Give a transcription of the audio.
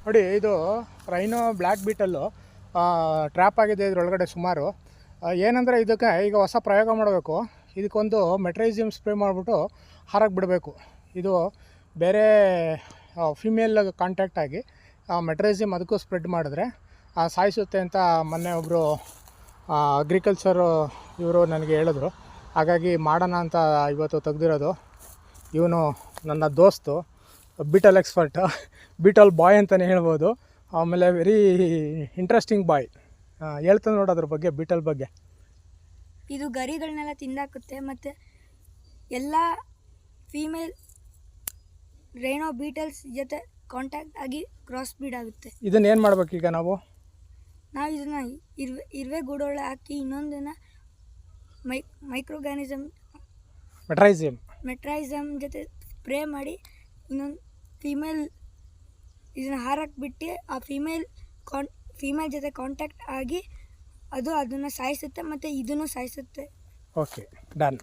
ನೋಡಿ ಇದು rhino black beetle trap ಆಗಿದೆ ಇದರೊಳಗಡೆ ಸುಮಾರು. ಏನಂದರೆ ಇದಕ್ಕೆ ಈಗ ಹೊಸ ಪ್ರಯೋಗ ಮಾಡಬೇಕು. ಇದಕ್ಕೊಂದು ಮೆಟ್ರೈಸಿಯಮ್ ಸ್ಪ್ರೇ ಮಾಡಿಬಿಟ್ಟು ಹಾರಕ್ಕೆ ಬಿಡಬೇಕು. ಇದು ಬೇರೆ ಫಿಮೇಲ್ ಕಾಂಟ್ಯಾಕ್ಟ್ ಆಗಿ ಮೆಟ್ರೈಸಿಯಮ್ ಅದಕ್ಕೂ ಸ್ಪ್ರೆಡ್ ಮಾಡಿದ್ರೆ ಸಾಯಿಸುತ್ತೆ ಅಂತ ಮೊನ್ನೆ ಒಬ್ಬರು ಅಗ್ರಿಕಲ್ಚರು ಇವರು ನನಗೆ ಹೇಳಿದ್ರು. ಹಾಗಾಗಿ ಮಾಡೋಣ ಅಂತ ಇವತ್ತು ತೆಗ್ದಿರೋದು. ಇವನು ನನ್ನ ದೋಸ್ತು, ಬೀಟಲ್ ಎಕ್ಸ್ಪರ್ಟ್, ಬೀಟಲ್ ಬಾಯ್ ಅಂತಲೇ ಹೇಳ್ಬೋದು. ಆಮೇಲೆ ವೆರಿ ಇಂಟ್ರೆಸ್ಟಿಂಗ್ ಬಾಯ್. ಹೇಳ್ತಾನೆ ನೋಡಿ ಅದ್ರ ಬಗ್ಗೆ, ಬೀಟಲ್ ಬಗ್ಗೆ. ಇದು ಗರಿಗಳನ್ನೆಲ್ಲ ತಿಂದಾಕುತ್ತೆ ಮತ್ತು ಎಲ್ಲ ಫೀಮೇಲ್ ರೈನೋ ಬೀಟಲ್ಸ್ ಜೊತೆ ಕಾಂಟ್ಯಾಕ್ಟ್ ಆಗಿ ಕ್ರಾಸ್ ಬ್ರೀಡ್ ಆಗುತ್ತೆ. ಇದನ್ನು ಏನು ಮಾಡ್ಬೇಕೀಗ ನಾವು ಇದನ್ನು ಇರುವೆ ಗೂಡೊಳಗೆ ಹಾಕಿ ಇನ್ನೊಂದನ್ನು ಮೈಕ್ರೋಗ್ಯಾನಿಸಮ್ ಮೆಟ್ರೈಸಮ್ ಜೊತೆ ಸ್ಪ್ರೇ ಮಾಡಿ ಇನ್ನೊಂದು ಫೀಮೇಲ್ ಇದನ್ನು ಹಾರಕ್ಕೆ ಬಿಟ್ಟು ಆ ಫೀಮೇಲ್ ಜೊತೆ ಕಾಂಟ್ಯಾಕ್ಟ್ ಆಗಿ ಅದು ಅದನ್ನು ಸಾಯಿಸುತ್ತೆ ಮತ್ತು ಇದನ್ನು ಸಾಯಿಸುತ್ತೆ. Okay, done.